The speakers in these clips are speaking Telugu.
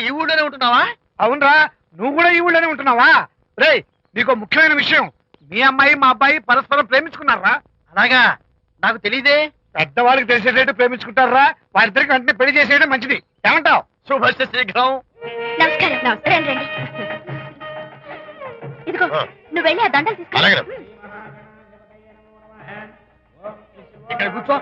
ఈ ఊళ్ళోనే ఉంటున్నావా? అవునరా, నువ్వు కూడా ఈ ఊళ్ళోనే ఉంటున్నావా? రే, నీకు ముఖ్యమైన విషయం, మీ అమ్మాయి మా అబ్బాయి పరస్పరం ప్రేమించుకున్నారా? అలాగా, నాకు తెలీదే. పెద్దవాళ్ళకి తెలిసేటట్టు ప్రేమించుకుంటారా? వారిద్దరికి వెంటనే పెళ్లి చేసేయడం మంచిది. ఏమంటావు? శుభస్య శీఘ్రం. నమస్కారం. నమస్కారం. రండి. ఇదిగో, నువ్వు వెళ్ళి ఆ దండలు తీసుకో. ఇక్కడ కూర్చో.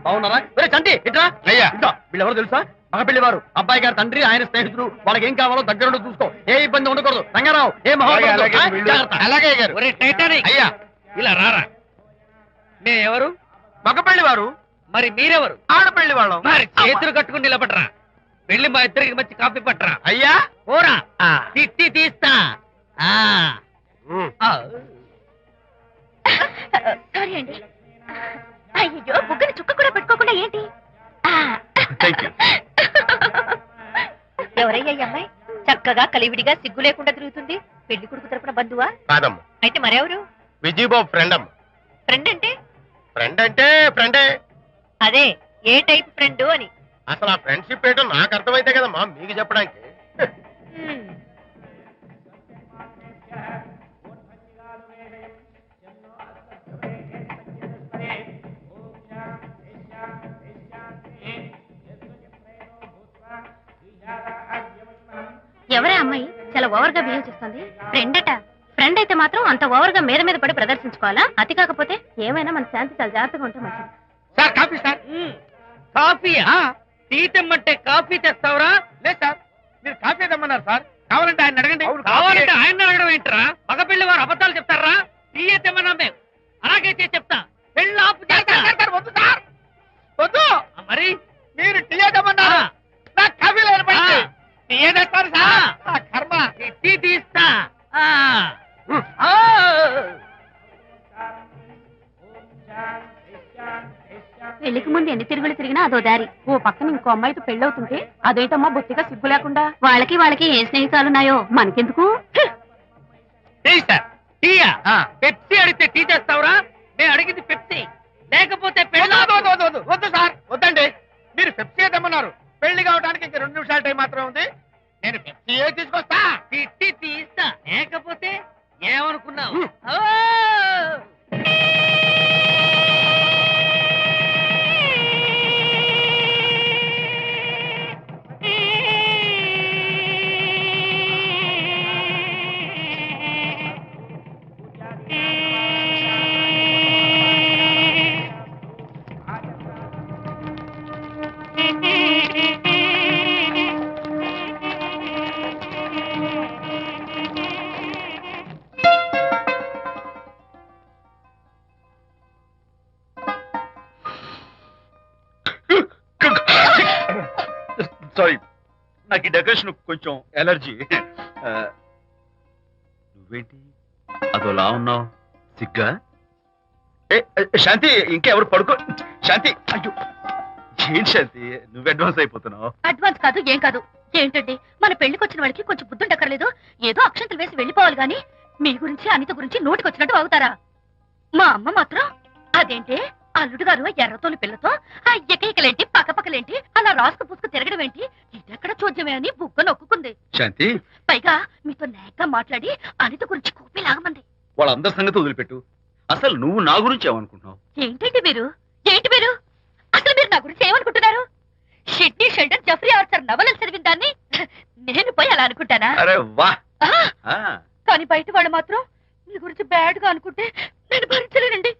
బాగున్నారా? చంటి ఇట్రా. అయ్యా, వీళ్ళెవరో తెలుసా? మగ పెళ్లివారు, అబ్బాయి గారి తండ్రి, ఆయన స్నేహితులు. వాళ్ళకి ఏం కావాలో దగ్గర చూసుకో. ఏ ఇబ్బంది ఉండకూడదు. రంగారావు, ఏ అలాగే గారు. అయ్యా, ఇలా రారా. మేమెవరు? మగ పెళ్లివారు. మరి మీరెవరు? ఆడపెళ్లి వాళ్ళం. మరి చేతులు కట్టుకుని నిలబడరా. పెళ్లి మా ఇద్దరికి మంచి కాఫీ పట్టరా. అయ్యా పోరా, తిట్టి తీస్తా. సారీ అండి. అయ్యో, బుగ్గని చుక్క కూడా పెట్టుకోకుండా ఏంటి? ఎవరయ్యా ఈ అమ్మాయి? చక్కగా కలివిడిగా సిగ్గు లేకుండా తిరుగుతుంది. పెళ్లి కొడుకు తరపున బంధువా? కాదమ్మ, అయితే మరెవరు? విజయబాబు ఫ్రెండ్ అమ్మ. ఫ్రెండ్ అంటే? ఫ్రెండ్ అంటే ఫ్రెండే. అదే, ఏ టైప్ ఫ్రెండ్ అని. అసలు ఆ ఫ్రెండ్షిప్ ఏంటో నాకు అర్థమైతే కదమ్మా మీకు చెప్పడానికి. ఎవరే అమ్మాయి చాలా ఓవర్ గా బిహేవ్ చేస్తుంది? ఫ్రెండ్ అట. ఫ్రెండ్ అయితే మాత్రం అంత ఓవర్ గా మీద మీద పడి ప్రదర్శించుకోవాలా? అతి కాకపోతే ఏమైనా మన శాంతి చాలా జాగ్రత్తగా ఉంటే మంచిది. Sir coffee. సార్ కాఫీయా? టీ తెమ్మంటే కాఫీ తెస్తావురా? లేదు సార్, మీరు కాఫీ తెమ్మన్నారు సార్. కావాలంటే ఆయన అడగండి. కావాలంటే ఆయన అడగడం ఏంట్రా? మగ పెళ్లి వారు అబద్ధాలు చెప్తారా? టీ తెమ్మన్నా మేము అలాగైతే చెప్తా. పెళ్ళి ఆపు. వద్దు సార్, వద్దు. మరి మీరు టీ తెమ్మన్నారు, నాకు కాఫీ లేదు. టీ తెస్తారు సార్. కర్మ, టీ తీస్తా. పెళ్లికి ముందు ఎన్ని తిరుగులు తిరిగినా అదో దారి. ఓ పక్కన ఇంకో అమ్మాయితో పెళ్ళవుతుంటే అదేంటమ్మా బొత్తిగా సిగ్గు లేకుండా. వాళ్ళకి ఏం స్నేహితాలున్నాయో మనకెందుకు? పెప్సీ అడిగితే టీ తెస్తావురా? నేను అడిగింది పెప్సీ, లేకపోతే వద్దు సార్. వద్దండి, మీరు పెప్సీ తెమ్మన్నారు. పెళ్లి కావడానికి ఇంక 2 నిమిషాల టైం మాత్రం ఉంది. నేను పెప్సీ తీసుకొస్తా. తిట్టి తీస్తా, లేకపోతే ఏమనుకున్నావు? సారీ, నాకు ఈ డెకరేషన్ కొంచెం ఎలర్జీ. నువ్వేంటి అదోలా ఉన్నావు? సిగ్గా? శాంతి, ఇంకెవరు పడుకో. శాంతి, అయ్యో ఏంటి శాంతి, నువ్వు అడ్వాన్స్ అయిపోతున్నావు. అడ్వాన్స్ కాదు, ఏం కాదు. ఏంటండి, మన పెళ్లికి వచ్చిన వాళ్ళకి కొంచెం బుద్ధుండక్కర్లేదు? ఏదో అక్షంతలు వేసి వెళ్ళిపోవాలి గాని మీ గురించి అనిత గురించి నోటికి వచ్చినట్టు అవుతారా? మా అమ్మ మాత్రం అదేంటి అల్లుడు గారు ఎర్రతోని పిల్లతో ఆ ఎకైకలేంటి పక్కపక్కలేంటి అలా రాసుకు పుసుకు తిరగడం ఏంటి, ఇదెక్కడ చూద్యమే అని బుగ్గ నొక్కుంది. శాంతి, పైగా మీతో నేగ్గా మాట్లాడి అనిత గురించి కూపి లాగమంది. వాళ్ళందరి సంగతి వదిలిపెట్టు. అసలు నువ్వు నా గురించి ఏమనుకుంటున్నావు? ఏంటండి మీరు? అసలు మీరు నా గురించి ఏమనుకుంటున్నారు? షిడ్నీ షెల్డన్ జెఫ్రీ ఆర్చర్ నవలలు చదివిన దాన్ని నేను పోయి అలా అనుకుంటానా? అరే వా. కానీ బయట వాళ్ళు మాత్రం మీ గురించి బ్యాడ్ గా అనుకుంటే నేను భరించలేనండి.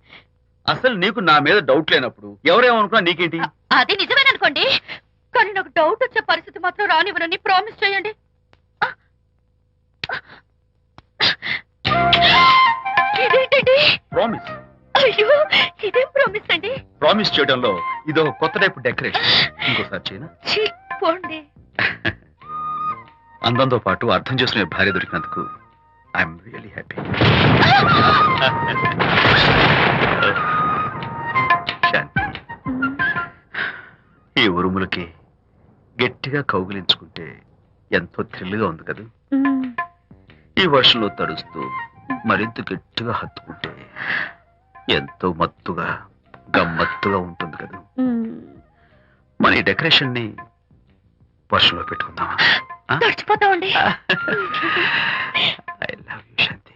అసలు నీకు నా మీద డౌట్ లేనప్పుడు ఎవరేమనుకున్నా నీకేంటి? అది నిజమేననుకోండి, కానీ నాకు డౌట్ వచ్చే పరిస్థితి మాత్రం రానివ్వనని ప్రామిస్ చేయండి. ఇదేంటండి? ప్రామిస్? అయ్యో, ఇదేం ప్రామిస్ అండి? ప్రామిస్ చేయడంలో ఇదో కొత్త టైపు డెకరేషన్. ఇంకోసారి చేయనా? పోండి. అందంతో పాటు అర్థం చేసుకునే భార్య దొరికినందుకు ఐఎమ్ రియలీ హ్యాపీ. శాంతి, ఈ ఉరుములకి గట్టిగా కౌగిలించుకుంటే ఎంతో థ్రిల్గా ఉంది కదా. ఈ వర్షంలో తడుస్తూ మరింత గట్టిగా హత్తుకుంటే ఎంతో మత్తుగా గమ్మత్తుగా ఉంటుంది కదా. మన ఈ డెకరేషన్ ని వర్షంలో పెట్టుకుందామా? తడిచిపోతామండి. I love you Shanti.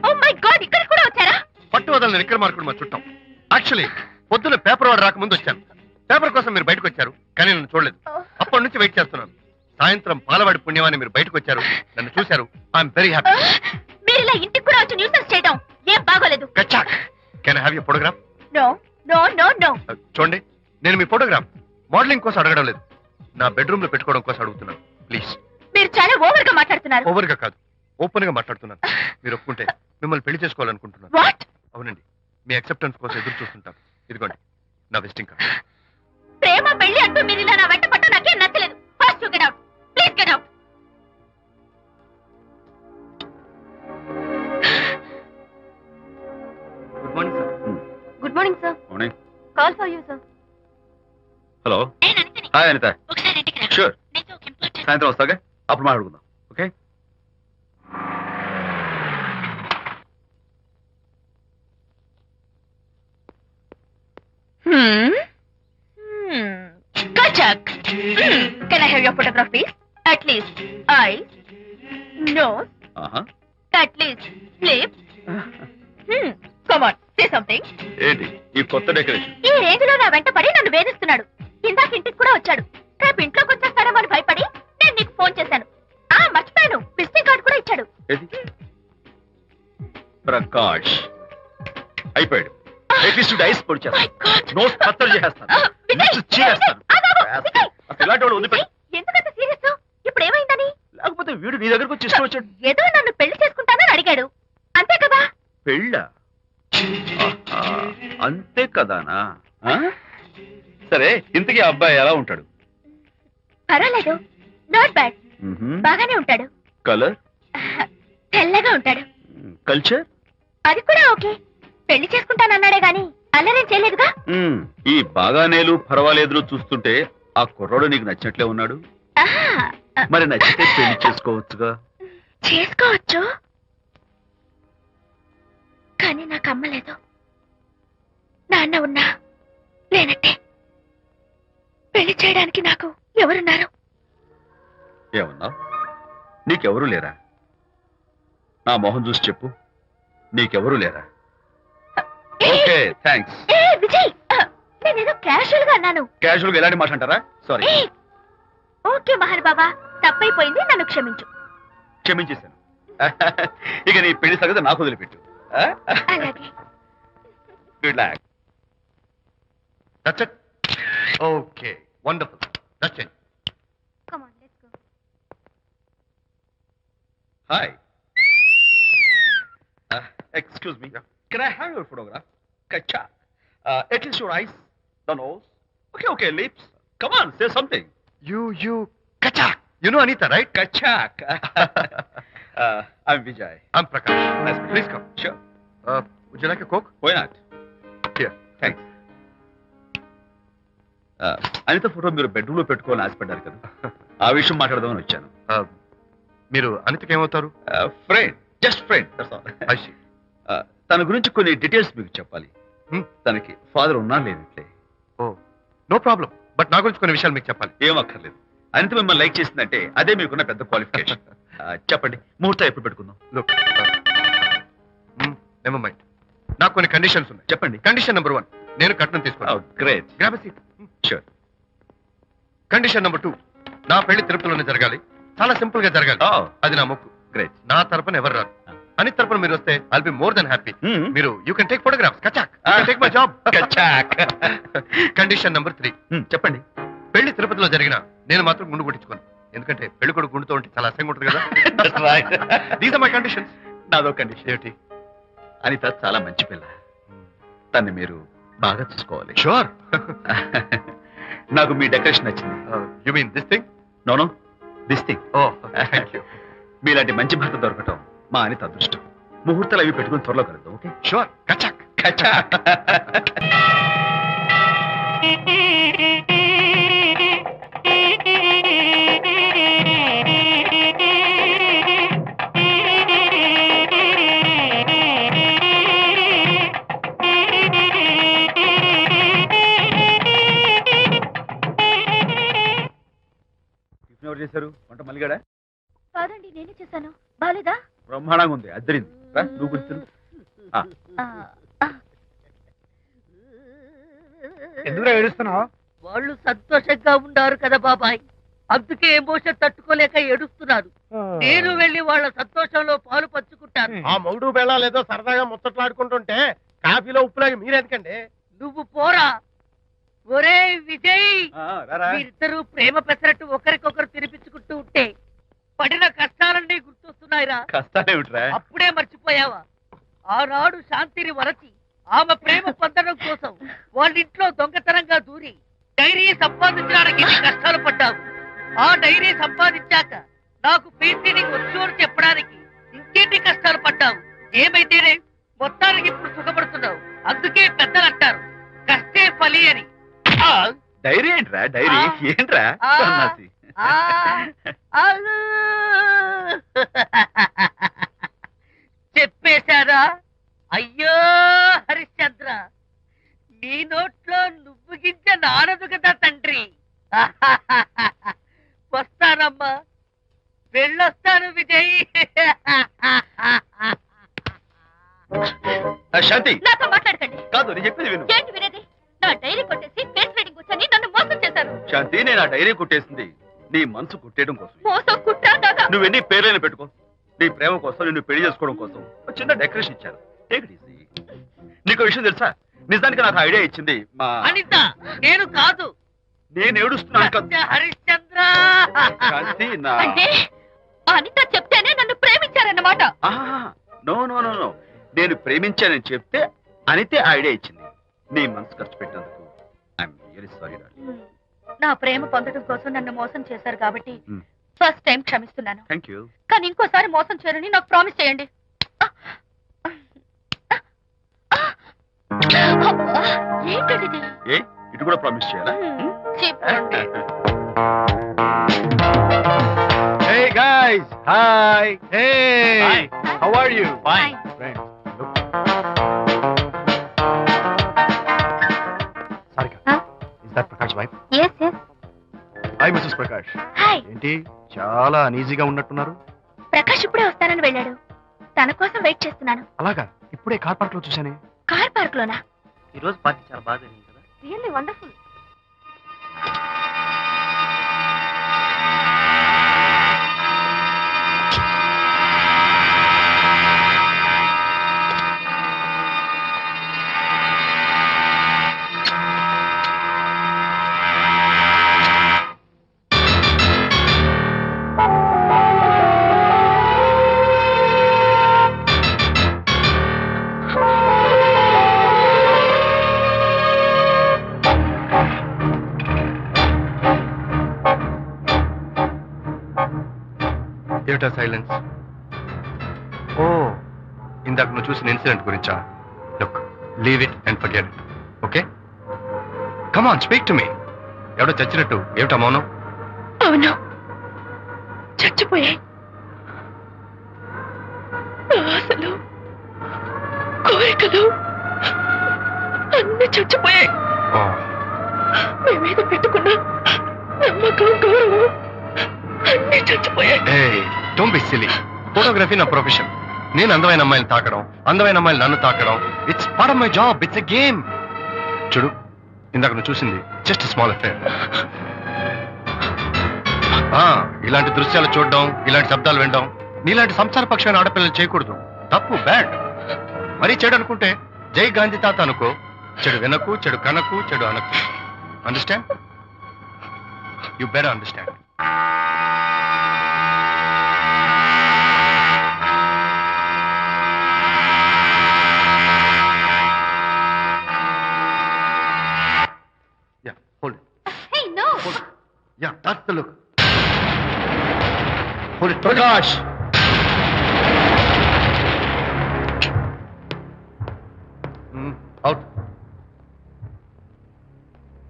Oh my god, ఇక్కడ కూడా వచ్చారా? పట్టు వదలని విక్రమార్కుడు మా చుట్టాం. యాక్చువల్లీ పొద్దున్న పేపర్ వాడు రాకముందు వచ్చాను. పేపర్ కోసం మీరు బయటకు వచ్చారు, కానీ నన్ను చూడలేదు. అప్పటి నుంచి వెయిట్ చేస్తున్నాను. సాయంత్రం పాలవాడి పుణ్యమాన్ని మీరు బయటకు వచ్చారు, నన్ను చూశారు. I'm very happy. మీరు ఇలా ఇంటికి కూడా వచ్చి న్యూసెన్స్ చేయడం ఏం బాగోలేదు. కచ్చాక్. Can I have your photograph? No no no no. చూడండి, నేను మీ ఫోటోగ్రాఫ్ మోడలింగ్ కోసం అడగడం లేదు, నా బెడ్రూమ్ లో పెట్టుకోవడం కోసం అడుగుతున్నాను. ప్లీజ్. మీరు చాలా ఓవర్ గా మాట్లాడుతున్నారు. ఓవర్ గా కాదు, ఓపెన్ గా మాట్లాడుతున్నాను. మీరు ఒప్పుకుంటే మిమ్మల్ని పెళ్లి చేసుకోవాలనుకుంటున్నాను. వాట్? అవునండి, మీ అక్సెప్టెన్స్ కోసం ఎదురు చూస్తుంటాను. ఇదిగోండి నా విజిటింగ్ కార్డ్. ప్రేమ పెళ్లి అంటూ మీరు ఇలా నా వెంట పట్ట నాకేం నచ్చలేదు. First get out, please get out. Good morning sir. Good morning sir. Morning. Call for you sir. Hello. నేను అనితని. హాయ్ అనిత. ఒకసారి ఇంటికి రా. షూర్. నీతో ఒక ఇంపార్టెంట్. సాయంత్రం వస్తాగా, అప్పుడు మాట్లాడుకుందాం. Okay. Kachak. Can I have your photograph, please? At least eyes, nose, at least lips. Come on, say something. ఏంటి ఈ కొత్త డెకరేషన్? ఈ రేంజ్ లో నా వెంట పడి నన్ను వేధిస్తున్నాడు. ఇందాక ఇంటికి కూడా వచ్చాడు. రేపు ఇంట్లోకి వచ్చేస్తాడేమో అని భయపడి నేను నీకు ఫోన్ చేశాను. మర్చిపోయాను, విజిటింగ్ కార్డు కూడా ఇచ్చాడు. ఏది? ప్రకాష్ అయిపోయాడు. ఐస్ పొడి My God. నోస్ కత్తలు చేసేస్తాను. విజయ్, నోస్ చీరేస్తాను. విజయ్, అసలు ఇలాంటి వాడు వదిలిపెట్టు. ఎందుకంత సీరియస్? ఇప్పుడు ఏమైందని? లేకపోతే వీడు నీ దగ్గరకు వచ్చి ఇష్టం వచ్చాడు. ఏదో నన్ను పెళ్లి చేసుకుంటానని అడిగాడు, అంతే కదా? పెళ్ళా? ఆహా, అంతే కదానా? ఆ? సరే, ఇంతకీ ఆ అబ్బాయి ఎలా ఉంటాడు? పర్వాలేదు, నాట్ బ్యాడ్, బాగానే ఉంటాడు. కలర్? తెల్లగా ఉంటాడు. కల్చర్? అది కూడా ఓకే. పెళ్లి చేసుకుంటానన్నాడే గాని అల్లరేం చేయలేదుగా. ఈ బాగానేలు పర్వాలేదులు చూస్తుంటే ఆ కుర్రోడు నీకు నచ్చినట్లే ఉన్నాడు. ఆహా, మరి నచ్చితే పెళ్లి చేసుకోవచ్చుగా. చేసుకోవచ్చు, కానీ నాకు అమ్మ లేదు, నాన్న ఉన్నా లేనట్టే. పెళ్లి చేయడానికి నాకు ఎవరున్నారు? ఏమన్నావు? నీకెవరూ లేరా? నా మొహం చూసి చెప్పు, నీకెవరూ లేరా? Okay, thanks. విజయ్, నేనేదో క్యాషువల్ గా అన్నాను. క్యాజువల్ గా ఎలాంటి మాట అంటారా? సారీ. ఓకే మహర్ బాబా, తప్పైపోయింది, నన్ను క్షమించు. క్షమించేశాను. ఇక నీ పెళ్లి సంగతి నాకు వదిలిపెట్టు. అలాగే. Good luck. That's it? Okay, wonderful. That's it. Come on, let's go. Hi. Excuse me, can I have your photograph? Kachcha. At least your eyes, the nose. Okay, lips. Come on, say something. You, Kachak. You know Anita, right? Kachak. I'm Vijay. I'm Prakash. Nice to meet you. Please come. Sure. Would you like a Coke? Why not? Here. Thanks. Anitha photo మీరు బెడ్రూమ్ లో పెట్టుకోవాలని ఆశపడ్డారు కదా, ఆ విషయం మాట్లాడదామని వచ్చాను. మీరు అనితకి ఏమవుతారు? Friend, just friend. I see. తన గురించి కొన్ని డీటెయిల్స్ మీకు చెప్పాలి. తనకి ఫాదర్ ఉన్నా లేనట్లే. నో ప్రాబ్లం, బట్ నా గురించి కొన్ని విషయాలు మీకు చెప్పాలి. ఏం అక్కర్లేదు. అనిత మిమ్మల్ని లైక్ చేసిందంటే అదే మీకున్న పెద్ద క్వాలిఫికేషన్. చెప్పండి, ముహూర్తం ఎప్పుడు పెట్టుకుందాం? లుక్, నెవర్ మైండ్, నాకు కొన్ని కండిషన్స్ ఉన్నాయి. చెప్పండి. కండిషన్ నెంబర్ 1, నేను కట్నం తీసుకున్నాను. Great. Grab seat. Sure. Condition number 2, నా పెళ్లి తిరుపతిలోనే జరగాలి, చాలా సింపుల్ గా జరగాలి. అది నా మొక్కు. గ్రేట్. నా తరపున ఎవరు రారు. అని తరపున మీరు వస్తే I'll be more than happy. మీరు యూ కెన్ టేక్ ఫోటోగ్రాఫ్స్. కచాక్, టేక్ మై జాబ్. కచాక్. కండిషన్ నెంబర్ 3, చెప్పండి. పెళ్లి తిరుపతిలో జరిగిన నేను మాత్రం గుండు కొట్టించుకోను, ఎందుకంటే పెళ్లి కొడుకు గుండుతో ఉంటే చాలా అసహ్యంగా ఉంటుంది కదా. These are my conditions. నాదో కండిషన్. ఏమిటి? అనిత చాలా మంచి పిల్ల, తన్ని మీరు బాగా చూసుకోవాలి. షూర్. నాకు మీ డెకరేషన్ నచ్చింది. You mean this thing? No, this thing. Oh, thank you. మీలాంటి మంచి భర్త దొరకటం మా అనిత అదృష్టం. ముహూర్తాలు అవి పెట్టుకుని త్వరలో కలుద్దాం. ఓకే? షూర్. కచాక్. కచాక్. చిటికాడా కాదండి నేనే చేశాను బాలేదా బ్రహ్మాండంగా ఉంది అద్దరింది రా, నువ్వు కూర్చో. ఎందుకు ఏడుస్తున్నావు? వాళ్ళు సంతోషంగా ఉన్నారు కదా బాబాయ్, అందుకే ఎమోషన్ తట్టుకోలేక ఏడుస్తున్నారు. నేను వెళ్ళి వాళ్ళ సంతోషంలో పాలు పంచుకుంటాను. ఆ మౌడు బెళ్ళాలేదో సరదాగా ముచ్చట్లాడుకుంటుంటే కాఫీలో ఉప్పులాగి మీరెందుకండి? నువ్వు పోరా. ఒరే విజయ్, రారా. మీరిద్దరూ ప్రేమ పెసరట్టు ఒకరికొకరు తినిపించుకుంటూ ఉంటే పడిన కష్టాలన్నీ గుర్తొస్తున్నాయిరా. కష్టాలేమిట్రా? అప్పుడే మర్చిపోయావా? ఆనాడు శాంతిని వరచి ఆమె ప్రేమ పొందడం కోసం వాళ్ళింట్లో దొంగతనంగా దూరి డైరీ సంపాదించడానికి ఎన్ని కష్టాలు పడ్డావు. ఆ డైరీ సంపాదించాక నాకు పెయింటింగ్ వచ్చు అని చెప్పడానికి ఇంకెన్ని కష్టాలు పడ్డావు. ఏమైతేనే మొత్తానికి ఇప్పుడు సుఖపడుతున్నావు. అందుకే పెద్దలు అంటారు కష్టే ఫలి అని. డైరీ ఏంట్రా? డైరీ ఏంట్రా? ఆ. సన్నాసి. ఆ, అలు. చెప్పేశారా? అయ్యో హరిశ్చంద్ర, నీ నోట్లో నువ్వు గింజ నానదు కదా తండ్రి. వస్తానమ్మా, వెళ్ళొస్తాను విజయ్. శాంతి నాతో మాట్లాడకండి. కాదు, నేను చెప్పేది విను. ఏంటి వినేది? నా డైరీ కొట్టేసి ఫేస్ రీడింగ్ వచ్చని నన్ను మోసం చేశారు. శాంతి, నేను ఆ డైరీ కుట్టేసింది నీ మనసు కుట్టేయడం కోసం. మోసం కుట్రా నాగా. నువ్వు ఎన్ని పేర్లైనా పెట్టుకో, నీ ప్రేమ కోసం, నిన్ను పెళ్లి చేసుకోవడం కోసం ఒక చిన్న డెకరేషన్ ఇచ్చాను. Take it easy. నీకు విషయం తెలుసా? నిజానికి నాకు ఐడియా ఇచ్చింది మా అనిత, నేను కాదు. నేను ఏడుస్తున్నాను కదా. సత్య హరిశ్చంద్ర. శాంతి, నా అంటే అనిత చెప్తేనే నన్ను ప్రేమించారన్నమాట. నో నో నో నో నేను ప్రేమించానని చెప్తే అనితే ఐడియా ఇచ్చింది. నీ మనసు ఖర్చు పెట్టినందుకు ఐఎమ్ రియల్లీ సారీ. నా ప్రేమ పొందడం కోసం నన్ను మోసం చేశారు కాబట్టి Hmm. ఫస్ట్ టైం క్షమిస్తున్నాను. Thank you. కానీ ఇంకోసారి మోసం చేయరని నాకు ప్రామిస్ చేయండి. ఏంటది? ఏ ఇటు కూడా ప్రామిస్ చేయాలా? చెప్పండి. Hey guys, hi. Hey, Hi. how are you? Fine. Friends, look. Sarika, Huh? is that Prakash wife? Yes, yes. Hi, Mrs. Prakash. Hi. ఏంటి చాలా అనీజీగా ఉన్నట్టున్నారు? ప్రకాష్ ఇప్పుడే వస్తానని వెళ్ళాడు. తన కోసం వెయిట్ చేస్తున్నాను. అలాగా, ఇప్పుడే కార్ పార్క్ లో చూసానే. కార్ పార్క్ లోనా? ఈ రోజు పార్టీ చాలా బాగా జరిగింది కదా. Really wonderful. Theatre silence. ఓ, ఇందాక నువ్వు చూసిన ఇన్సిడెంట్ గురించా? Look, leave it and forget it. Okay, come on, speak to me. ఎవడో చచ్చినట్టు ఏమిటా మౌనం? అవును, చచ్చిపోయాయి. ఆశలు, కోరికలు అన్ని చచ్చిపోయాయి. ఓ, మేమేద పెట్టుకున్న నమ్మకం, గౌరవం అన్ని చచ్చిపోయాయి. ఏయ్, డోంట్ బి సిలీ. ఫోటోగ్రఫీ నా ప్రొఫెషన్. నేను అందమైన అమ్మాయిని తాకడం, అందమైన అమ్మాయిలు నన్ను తాకడం, it's part of my job. It's a game. చూడు, ఇందాక నువ్వు చూసింది జస్ట్ స్మాల్ అఫేర్. ఇలాంటి దృశ్యాలు చూడడం, ఇలాంటి శబ్దాలు వినడం నీలాంటి సంసారపక్షమైన ఆడపిల్లలు చేయకూడదు. తప్పు, బ్యాడ్. మరీ చెడు అనుకుంటే జై గాంధీ తాత అనుకో. చెడు వినకు, చెడు కనకు, చెడు అనకు. Understand? You better understand. Yeah, hold it. Hey, no. Hold it. Yeah, that's the look. Hold it. Prakash, Out.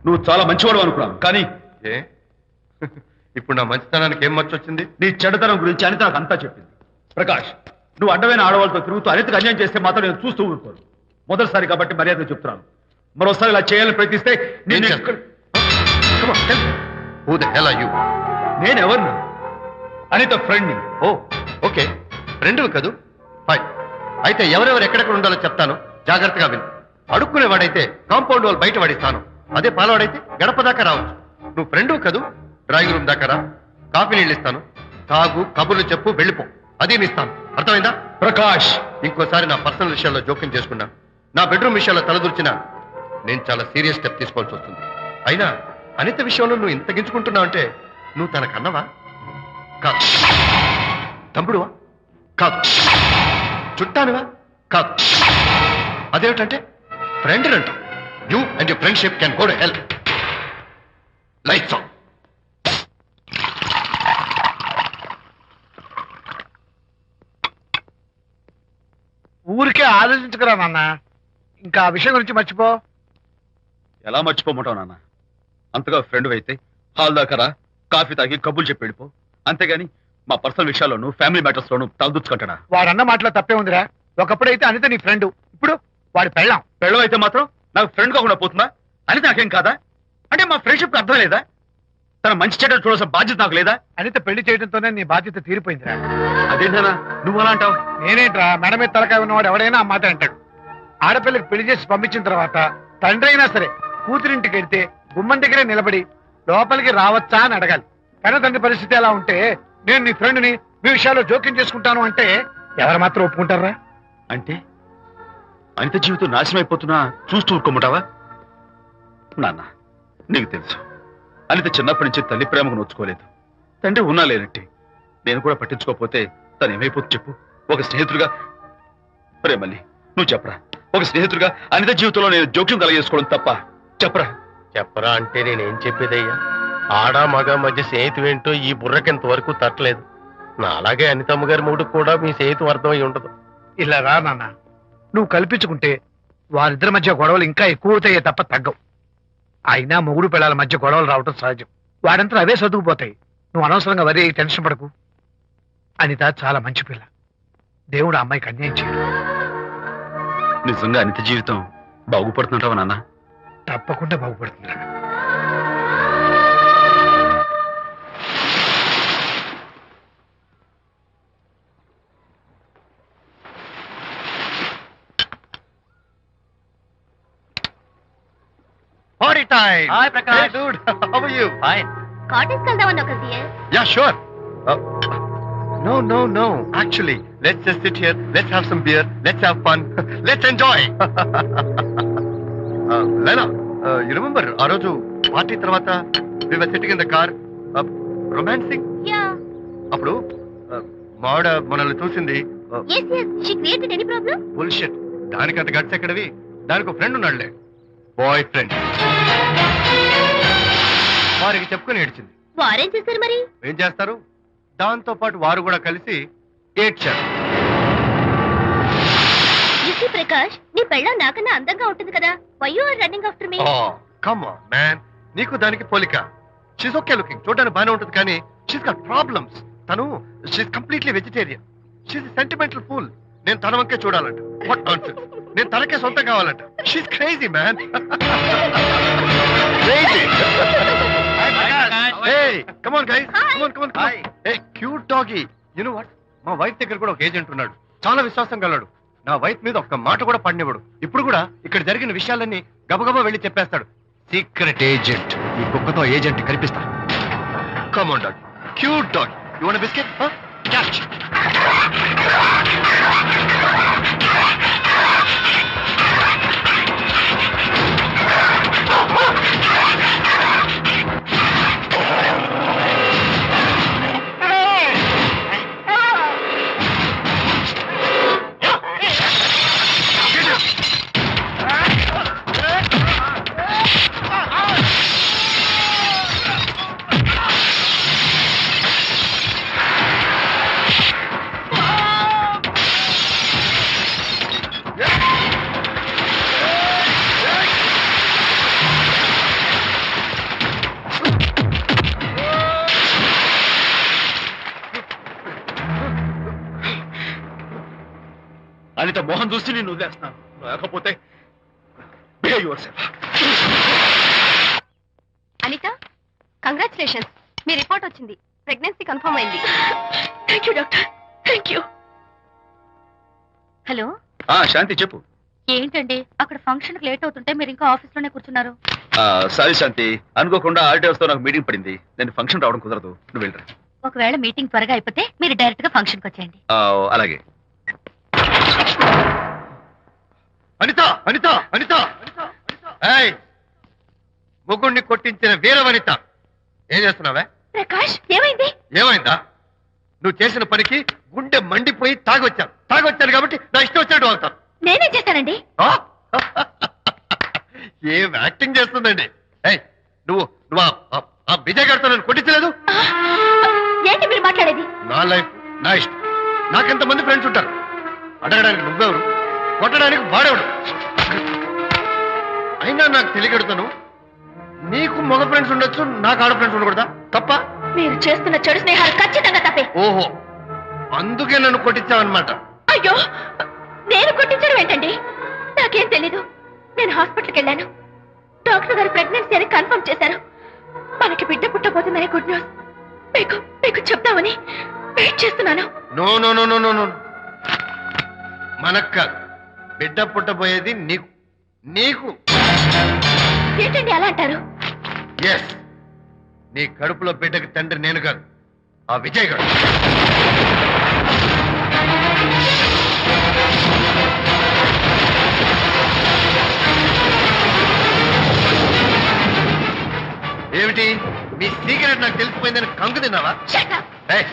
నువ్వు చాలా మంచివాడు అనుకున్నాను, కానీ ఏ ఇప్పుడు నా మంచితనానికి ఏం మర్చి వచ్చింది? నీ చెడ్డతనం గురించి అనిత నాకు అంతా చెప్పింది. ప్రకాష్, నువ్వు అడ్డమైన ఆడవాళ్ళతో తిరుగుతూ అనితకు అన్యాయం చేస్తే మాత్రం నేను చూస్తూ ఊరుకోను. మొదటిసారి కాబట్టి మర్యాద చెప్తున్నాను. మరోసారి ఇలా చేయాలని ప్రయత్నిస్తే ఏం చేస్తావు? Come on, tell me. Who the hell are you? నేనెవరినా? అనిత ఫ్రెండ్. ఓ ఓకే, ఫ్రెండ్ కదూ, ఫైన్. అయితే ఎవరెవరు ఎక్కడెక్కడ ఉండాలో చెప్తాను, జాగ్రత్తగా విను. అడుక్కునేవాడైతే కాంపౌండ్ వాల్ బయట పడిస్తాను, అదే పాలవాడైతే గడప దాకా రావచ్చు. నువ్వు ఫ్రెండ్ కదూ, డ్రాయింగ్ రూమ్ దాకా రా, కాఫీ నీళ్ళు ఇస్తాను, తాగు, కబుర్లు చెప్పు, వెళ్ళిపో, అది ఇస్తాను. అర్థమైందా? ప్రకాష్, ఇంకోసారి నా పర్సనల్ విషయాల్లో జోక్యం చేసుకున్నా, నా బెడ్రూమ్ విషయాల్లో తలదూర్చినా నేను చాలా సీరియస్ స్టెప్ తీసుకోవాల్సి వస్తుంది. అయినా అనిత విషయంలో నువ్వు ఇంత గించుకుంటున్నావు అంటే నువ్వు తనకన్నవా? కాదు. తమ్ముడువా? కాదు. చుట్టానువా? కాదు. అదేమిటంటే ఫ్రెండ్ అంట. You and your friendship can go to hell. Lights on. ఊరికే ఆలోచించుకురా నాన్న, ఇంకా ఆ విషయం గురించి మర్చిపో. ఎలా మర్చిపోమంటావు నాన్న? అంతగా ఫ్రెండ్ అయితే హాల్ దాకా రా, కాఫీ తాగి కబుర్లు చెప్పి వెళ్ళిపో. అంతేగాని మా పర్సనల్ విషయాల్లోనూ ఫ్యామిలీ మ్యాటర్స్ లోనూ తలదూచుకుంటాడా? వాడన్న మాటలో తప్పే ఉందిరా. ఒకప్పుడైతే అనిత నీ ఫ్రెండ్, ఇప్పుడు వాడి పెళ్ళాం. పెళ్ళం అయితే మాత్రం నాకు ఫ్రెండ్ కాకుండా పోతుందా? అనిత నాకేం కాదా? అంటే మా ఫ్రెండ్షిప్ అర్థం లేదా? తన మంచి చెడ్డలు చూడాల్సిన బాధ్యత నాకు లేదా? అనిత పెళ్లి చేయడంతోనే నీ బాధ్యత తీరిపోయిందిరా. అదేంటనా నువ్వు అలా అంటావు? నేనేంట్రా, మెడ మీద తలకాయ ఉన్నవాడు ఎవడైనా ఆ మాట అంటాడు. ఆడపిల్లకి పెళ్లి చేసి పంపించిన తర్వాత తండ్రి అయినా సరే కూతురింటికి వెళ్తే గుమ్మం దగ్గరే నిలబడి లోపలికి రావచ్చా అని అడగాలి. కానీ తండ్రి పరిస్థితి ఎలా ఉంటే నేను నీ ఫ్రెండ్ని మీ విషయాల్లో జోక్యం చేసుకుంటాను అంటే ఎవరు మాత్రం ఒప్పుకుంటారా? అంటే అనిత జీవితం నాశనం అయిపోతున్నా చూస్తూ ఊరుకోమంటావా? నాన్న, నీకు తెలుసు అనిత చిన్నప్పటి నుంచి తల్లి ప్రేమకు నోచుకోలేదు. తండ్రి ఉన్నా లేనట్టే. నేను కూడా పట్టించుకోకపోతే తను ఏమైపోతుంది చెప్పు? ఒక స్నేహితుడిగా ప్రేమల్ని నువ్వు చెప్పరా? ఒక స్నేహితుడిగా అనిత జీవితంలో నేను జోక్యం కలగేసుకోవడం తప్ప? చెప్పరా? చెప్పరా అంటే నేనేం చెప్పేదయ్యా? ఆడ మగ మధ్య స్నేహితు ఏంటో ఈ బుర్రకింత వరకు తట్టలేదు. నా అలాగే అనితమ్మ గారి మూడు కూడా మీ స్నేహితం అర్థమై ఉండదు. ఇలా రా నాన్న, నువ్వు కల్పించుకుంటే వారిద్దరి మధ్య గొడవలు ఇంకా ఎక్కువ అవుతాయే తప్ప తగ్గవు. అయినా మొగుడు పిల్లల మధ్య గొడవలు రావటం సహజం. వాడంతా అవే సర్దుకుపోతాయి. నువ్వు అనవసరంగా వరి టెన్షన్ పడకు. అనిత చాలా మంచి పిల్ల. దేవుడు ఆ అమ్మాయికి అన్యాయం చేయడు. నిజంగా అనిత జీవితం బాగుపడుతుంటావా నాన్న? తప్పకుండా బాగుపడుతుందిరా. Party time. Hi, Prakash. Hey, dude. How are you? Fine. Cottage వెళ్దామని ఒక dear. Yeah, sure. No. Actually, let's just sit here. Let's have some beer. Let's have fun. Let's enjoy. Lena, you remember ఆ రోజు పార్టీ తర్వాత we were sitting in the car, romancing? Yeah. అప్పుడు మావిడ మనల్ని చూసింది. yes she created any problem? Bullshit. దానికి అంత గట్స్ ఎక్కడవి? దానికి ఒక ఫ్రెండ్ ఉన్నాడులే, బాయ్ ఫ్రెండ్. వారికి చెప్పుకొని ఏడ్చింది. వారేం చేశారు మరి? ఏం చేస్తారు? దాంతో పాటు వారు కూడా కలిసి ఏడ్చారు. యూసీ ప్రకాష్, నీ పెళ్ళం నాకన్నా అందంగా ఉంటుంది కదా. Why you are running after me? Come on man, నీకు దానికి పోలిక. షీస్ ఓకే లుకింగ్, చూడడానికి బాగానే ఉంటుంది, కానీ షీస్ గాట్ ప్రాబ్లమ్స్. తను she's completely vegetarian. She's sentimental pool. నేను తన వంకే చూడాలంట. What nonsense. నేను తనకే సొంతం కావాలంట. She's crazy man. Crazy. Hey, come on guys. Hi. Come on. Hey, cute doggy. You know what? మా వైఫ్ దగ్గర కూడా ఒక ఏజెంట్ ఉన్నాడు. చాలా విశ్వాసం గలడు. నా వైఫ్ మీద ఒక్క మాట కూడా పడినివ్వడు. ఇప్పుడు కూడా ఇక్కడ జరిగిన విషయాలన్నీ గబగబా వెళ్ళి చెప్పేస్తాడు. Secret agent. ఈ కుక్కతో ఏజెంట్ కనిపిస్తా. Come on dog. Cute dog. You want a biscuit? Huh? Catch. Anitha Mohan చూసి నేను వదిలేస్తున్నాను. లేకపోతే behave yourself. అనిత, కంగ్రాచులేషన్స్, మీ రిపోర్ట్ వచ్చింది. ప్రెగ్నెన్సీ కన్ఫర్మ్ అయింది. Thank you doctor, thank you. Hello, Shanti చెప్పు. ఏంటండి అక్కడ ఫంక్షన్ కి లేట్ అవుతుంటే మీరు ఇంకా ఆఫీస్ లోనే కూర్చున్నారు? సారీ శాంతి, అనుకోకుండా ఆర్టీఎస్ తో నాకు మీటింగ్ పడింది. నేను ఫంక్షన్ రావడం కుదరదు, నువ్వు వెళ్ళరా. ఒకవేళ మీటింగ్ త్వరగా అయిపోతే మీరు డైరెక్ట్ గా ఫంక్షన్ కి వచ్చేయండి. అలాగే. అనిత అనిత అనిత, ఏయ్, ముగ్గుడిని కొట్టించిన వీర వనిత, ఏం చేస్తున్నావే? ప్రకాష్, ఏమైంది? ఏమైందా? నువ్వు చేసిన పనికి గుండె మండిపోయి తాగొచ్చాను కాబట్టి నా ఇష్టం వచ్చినట్టు అవుతాను. నేనే చేశానండి. ఏం యాక్టింగ్ చేస్తుందండి. ఏయ్, నువ్వు నువ్వు ఆ విజయ్ గారితో నన్ను కొట్టించలేదు. ఏంటి మీరు మాట్లాడేది? నా లైఫ్ నా ఇష్టం. నాకెంతమంది ఫ్రెండ్స్ ఉంటారు. అడగడానికి నువ్వెవరు, కొట్టడానికి వాడేవాడు. అయినా నాకు తెలియగడుతాను, నీకు మగ ఫ్రెండ్స్ ఉండొచ్చు, నాకు ఆడ ఫ్రెండ్స్ ఉండకూడదా? తప్ప? మీరు చేస్తున్న చెడు స్నేహాలు ఖచ్చితంగా తప్పే. ఓహో, అందుకే నన్ను కొట్టించావన్నమాట. అయ్యో, నేను కొట్టించడం ఏంటండి? నాకేం తెలీదు. నేను హాస్పిటల్కి వెళ్ళాను. డాక్టర్ గారు ప్రెగ్నెన్సీ అని కన్ఫర్మ్ చేశారు. మనకి బిడ్డ పుట్టబోతుందని గుడ్ న్యూస్ మీకు చెప్తామని వెయిట్ చేస్తున్నాను. No no no no no no, మనక్క బిడ్డ పుట్టబోయేది నీకు. నీకు ఏంటండి అలా అంటారు? ఎస్, నీ కడుపులో బిడ్డకి తండ్రి నేను కాదు, ఆ విజయ్ గారు. ఏమిటి మీ సీక్రెట్ నాకు తెలిసిపోయిందని కంగు తిన్నావా? ఏయ్,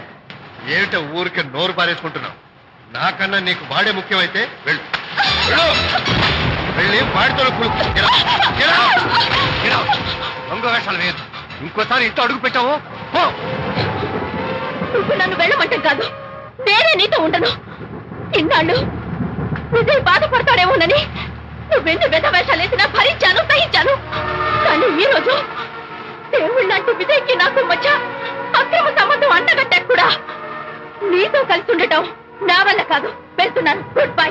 ఏమిటో ఊరికే నోరు పారేసుకుంటున్నావు? నాకన్నా నీకు వాడే ముఖ్యమైతే వెళ్ళు, వెళ్ళి వాడితో దొంగ వేషాలు వేయదు. ఇంకోసారి ఇంట్లో అడుగు పెట్టావు పో. నువ్వు నన్ను వెళ్ళమంటాం కాదు, నేనే నీతో ఉండను. ఇన్నాళ్ళు విజయ్ బాధపడతాడేమోనని నువ్వెన్ని వేషాలు వేసినా భరించాను, సహించాను. కానీ ఈ రోజు దేవుళ్ళంటూ విజయ్కి నాకు మధ్య అక్రమ సంబంధం అంటగట్టా కూడా నీతో కలిసి ఉండటం నా వల్ల కాదు. వెళ్తున్నాను, గుడ్ బై.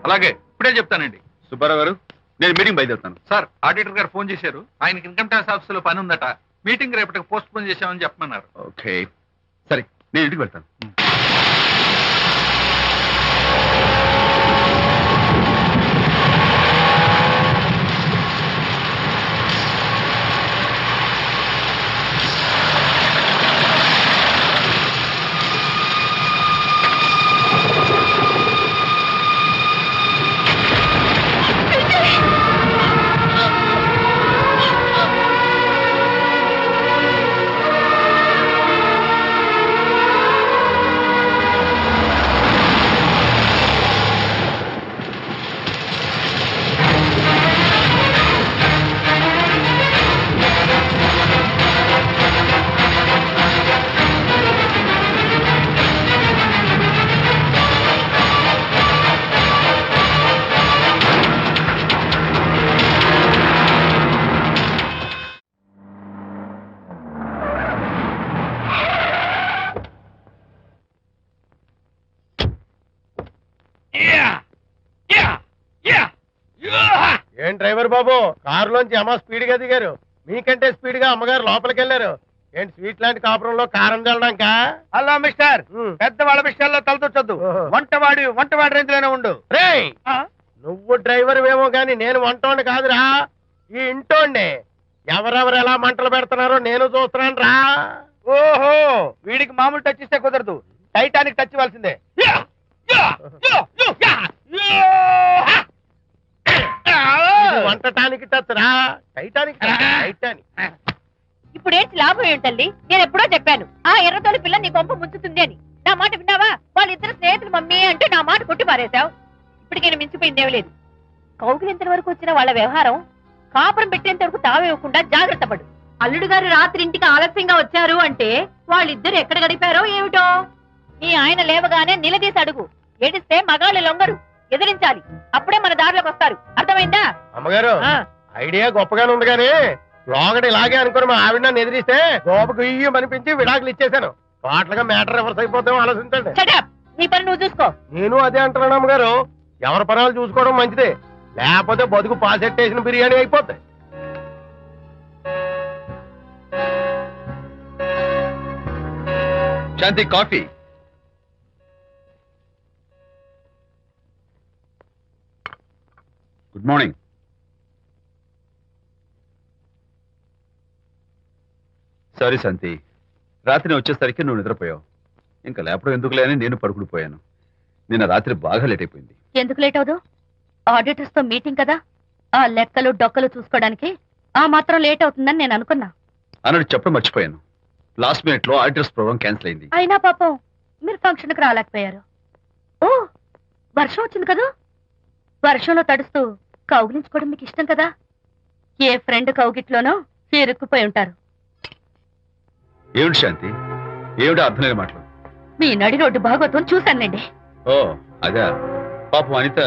అలాగే, ఇప్పుడే చెప్తానండి. సుబ్బారావు గారు, నేను మీటింగ్ బయలుదేరుతాను. సార్, ఆడిటర్ గారు ఫోన్ చేశారు. ఆయనకి ఇన్కమ్ ట్యాక్స్ ఆఫీస్ లో పని ఉందట. మీటింగ్ రేపటికి పోస్ట్ పోన్ చేశామని చెప్పమన్నారు. ఓకే, సరే, నేను ఇంటికి వెళ్తాను. ఏం డ్రైవర్ బాబు, కారులోంచి అమ్మ స్పీడ్ గా దిగారు. మీకంటే స్పీడ్ గా అమ్మగారు లోపలికి వెళ్ళారు. ఏంటి స్వీట్ లాంటి కాపురంలో కారం చల్లడానికా? హలో మిస్టర్, పెద్దవాళ్ళ విషయాల్లో తలదొచ్చొద్దు. వంటవాడి రేంజ్ లోనే ఉండు. రేయ్, నువ్వు డ్రైవర్ ఏమో గాని నేను వంటోండి కాదురా, ఈ ఇంటోండి. ఎవరెవరు ఎలా మంటలు పెడుతున్నారో నేను చూస్తున్నాను రా. ఓహో, వీడికి మామూలు టచ్ ఇస్తే కుదరదు, టైటానిక్ టచ్ ఇవ్వాల్సిందే. ఇది వంటటానికి టచ్ రా, టైటానిక్ టైటానిక్. ఇప్పుడేంటి లాభం ఏంటల్లి? నేను ఎప్పుడో చెప్పాను ఆ ఎర్రతోలి పిల్ల నీ కొంప ముంచుతుంది అని. నా మాట విన్నావా? వాళ్ళిద్దరు స్నేహితులు మమ్మీ అంటే నా మాట కొట్టి పారేశావు. ఇప్పటికైనా మించిపోయిందేం లేదు. కౌగిలింత వరకు వచ్చిన వాళ్ళ వ్యవహారం కాపురం పెట్టేంత వరకు తావేవ్వకుండా జాగ్రత్త పడు. అల్లుడు గారు రాత్రి ఇంటికి ఆలస్యంగా వచ్చారు అంటే వాళ్ళిద్దరు ఎక్కడ గడిపారో ఏమిటో. నీ ఆయన లేవగానే నిలదీసి అడుగు. ఏడిస్తే మగాళ్ళు లొంగరు, ఎదిరించాలి. అప్పుడే మన దారిలోకి వస్తారు. అర్థమైందా? అమ్మగారు, ఐడియా గొప్పగానే ఉంది కానీ లోగడ ఇలాగే అనుకుని మా ఆవిడ నన్ను ఎదిరిస్తే గోపకు ఇయ్యం అనిపించి విడాకులు ఇచ్చేశాను. పాటలుగా మ్యాటర్ రివర్స్ అయిపోతాం, ఆలోచించండి. నీ పని నువ్వు చూసుకో. నేను అదే అంటున్నాను అమ్మగారు, ఎవరి పనాలు చూసుకోవడం మంచిదే, లేకపోతే బతుకు పాసెట్టేసిన బిర్యానీ అయిపోతాయి. శాంతి కాఫీ. Good morning. సారీ శాంతి, రాత్రి వచ్చేసరికి నువ్వు నిద్రపోయావు. ఇంకా లేపడం ఎందుకులే అని నేను పడుకుడిపోయాను. నిన్న రాత్రి బాగా లేట్ అయిపోయింది. ఎందుకు లేట్ అవదు? ఆడిటర్స్ తో మీటింగ్ కదా, ఆ లెక్కలు డొక్కలు చూసుకోవడానికి ఆ మాత్రం లేట్ అవుతుందని నేను అనుకున్నా. అన్నట్టు చెప్పడం మర్చిపోయాను. లాస్ట్ మినిట్ లో ఆడిటర్స్ ప్రోగ్రామ్ క్యాన్సిల్ అయింది. అయినా పాపం మీరు ఫంక్షన్ కి రాలేకపోయారు. ఓ, వర్షం వచ్చింది కదా, వర్షంలో తడుస్తూ కౌగిలించుకోవడం మీకు ఇష్టం కదా. ఏ ఫ్రెండ్ కౌగిట్లోనో ఇరుక్కుపోయి ఉంటారు. ఏమిటి శాంతి, ఏమిటి అర్థం లేని మాటలు? మీ నడి రోడ్డు భాగవతం చూశానండి. ఓ అదే, పాపం అనిత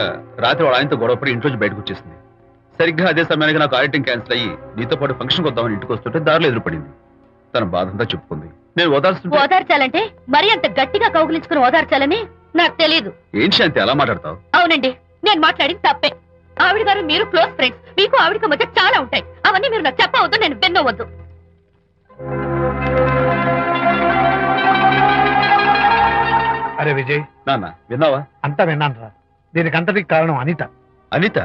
రాత్రి వాళ్ళ ఆయనతో గొడవపడి ఇంట్లోంచి బయటకు వచ్చేసింది. సరిగ్గా అదే సమయానికి నాకు ఆడిటింగ్ క్యాన్సిల్ అయ్యి నీతో పాటు ఫంక్షన్కి వద్దామని ఇంటికి వస్తుంటే దారిలో ఎదురుపడింది. తన బాధంతా చెప్పుకుంది. నేను ఓదార్చాలంటే మరీ అంత గట్టిగా కౌగిలించుకుని ఓదార్చాలని నాకు తెలియదు. ఏం శాంతి అలా మాట్లాడతావు? అవునండి, నేను మాట్లాడింది తప్పే. ఆవిడ గారు మీరు క్లోజ్ ఫ్రెండ్స్, మీకు ఆవిడకి మధ్య చాలా ఉంటాయి. అవన్నీ మీరు నాకు చెప్పవద్దు, నేను విన్నవద్దు. అరే విజయ్, నాన్న విన్నావా? అంతా విన్నాను రా. దీనికంతటికి కారణం అనిత. అనిత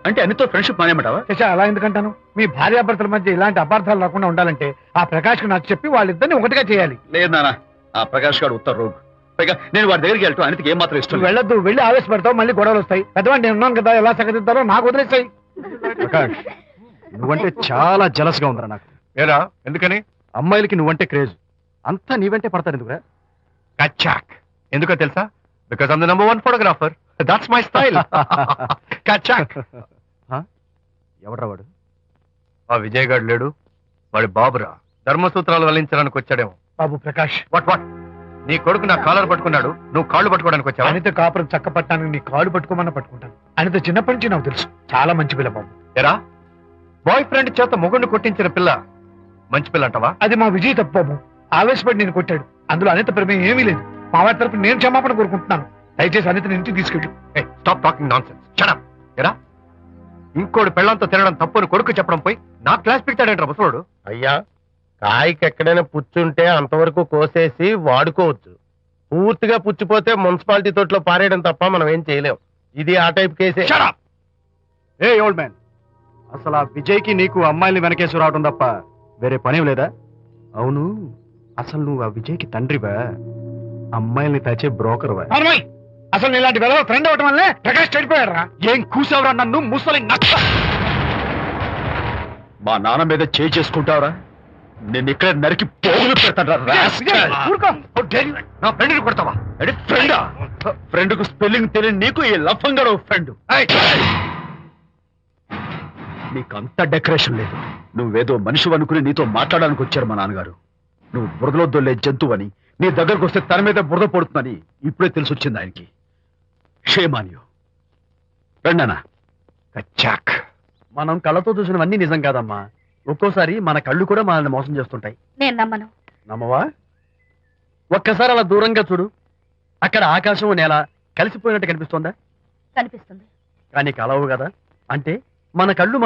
అంటే అనితో ఫ్రెండ్షిప్ మానేమంటావా? శశా, అలా ఎందుకంటాను? మీ భార్యాభర్తల మధ్య ఇలాంటి అపార్థాలు రాకుండా ఉండాలంటే ఆ ప్రకాష్ కు నాకు చెప్పి వాళ్ళిద్దరిని ఒకటిగా చేయాలి. లేదు నాన్న, ఆ ప్రకాష్ గారు ఉత్తర రోగ్. పైగా నేను వాడి దగ్గరికి వెళ్తాను. అనితకి ఏం మాత్రం ఇష్టం నువ్వు వెళ్ళొద్దు, వెళ్ళి ఆవేశపడతావు, మళ్ళీ గొడవలు వస్తాయి. పెద్దవాడు నేను ఉన్నాను కదా, ఎలా సగదిద్దారో నాకు వదిలేస్తాయి. ప్రకాష్, నువ్వంటే చాలా జలస్ గా ఉందిరా నాకు. ఏరా ఎందుకని? అమ్మాయిలకి నువ్వంటే క్రేజ్, అంతా నీవంటే పడతారు ఎందుకురా? కచ్చాక్. ఎందుకో తెలుసా? Because I'm the number 1 photographer. That's my style. కచ్చాక్. ఎవడ్రా వాడు? ఆ విజయ్ గారు లేడు, వాడి బాబురా. ధర్మసూత్రాలు వల్లించడానికి వచ్చాడేమో. బాబు ప్రకాష్, వాట్ నీ కొడుకు నా కాలర్ పట్టుకున్నాడు, నువ్వు కాళ్ళు పట్టుకోవడానికి వచ్చావా? అనిత కాపురం చక్క పట్టడానికి నీ కాళ్ళు పట్టుకోమన్నా పట్టుకుంటాను. అనిత చిన్నప్పటి నుంచి నాకు తెలుసు, చాలా మంచి పిల్ల బాబు. ఎరా, బాయ్ ఫ్రెండ్ చేత మొగుడిని కొట్టించిన పిల్ల మంచి పిల్ల అంటావా? అది మా విజయ్ తప్పు బాబు. ఆవేశపడి నేను కొట్టాడు. అందులో అనిత ప్రమేయం ఏమీ లేదు. మా వారి తరపు నేను క్షమాపణ కోరుకుంటున్నాను. దయచేసి అనితని ఇంటికి తీసుకెళ్ళు. Stop talking nonsense. Shut up. ఎరా, ఇంకోటి పెళ్ళంతో తినడం తప్పుని కొడుకు చెప్పడం పోయి నా క్లాస్ పిక్తాడేంట్రా ముసలోడు? అయ్యా, కాయకి ఎక్కడైనా పుచ్చుంటే అంతవరకు కోసేసి వాడుకోవచ్చు. పూర్తిగా పుచ్చిపోతే మున్సిపాలిటీ తోటలో పారేయడం తప్ప మనం ఏం చేయలేం. ఇది ఆ టైప్ కేసే. ఏ ఓల్డ్ మ్యాన్, అసలు ఆ విజయ్కి నీకు అమ్మాయిని వెనకేసి రావడం తప్ప వేరే పనేం లేదా? అవును, అసలు నువ్వు ఆ విజయ్కి తండ్రివా, అమ్మాయిల్ని తెచ్చే బ్రోకర్వా? అమ్మాయి, అసలు నేను ఇలాంటి వెధవ ఫ్రెండ్ అవటం వల్లే ప్రకాష్ చెడిపోయాడు రా. ఏం కూసావురా నన్ను ముసలి నచ్చ? మా నాన్న మీద చేయి చేసుకుంటావరా? నేను ఇక్కడ నరికి పోగులు పెడతాను. ఊరుకో. నా ఫ్రెండ్ని కొడతావా? ఫ్రెండా? ఫ్రెండ్ కు స్పెల్లింగ్ తెలియని నీకు ఈ లఫంగా ఫ్రెండ్. నీకు అంత డెకరేషన్ లేదు. నువ్వేదో మనిషి అనుకుని నీతో మాట్లాడడానికి వచ్చారు మా నాన్నగారు. నువ్వు బురదలో దొల్లే జంతువు అని, నీ దగ్గరకు వస్తే తన మీద బురద పడుతుందని ఇప్పుడే తెలిసి వచ్చింది ఆయనకి. షేమాన్యు రండనా. కచ్చాక్. మనం కళ్ళతో చూసినవన్నీ నిజం కాదమ్మా. ఒక్కోసారి మన కళ్ళు కూడా మనల్ని మోసం చేస్తుంటాయి. నేను నమ్మను. నమ్మవా? ఒక్కసారి అలా దూరంగా చూడు. అక్కడ ఆకాశం నేల కలిసిపోయినట్టు కనిపిస్తోందా? కనిపిస్తుంది. కానీ కలవు కదా. అంటే మన కళ్ళు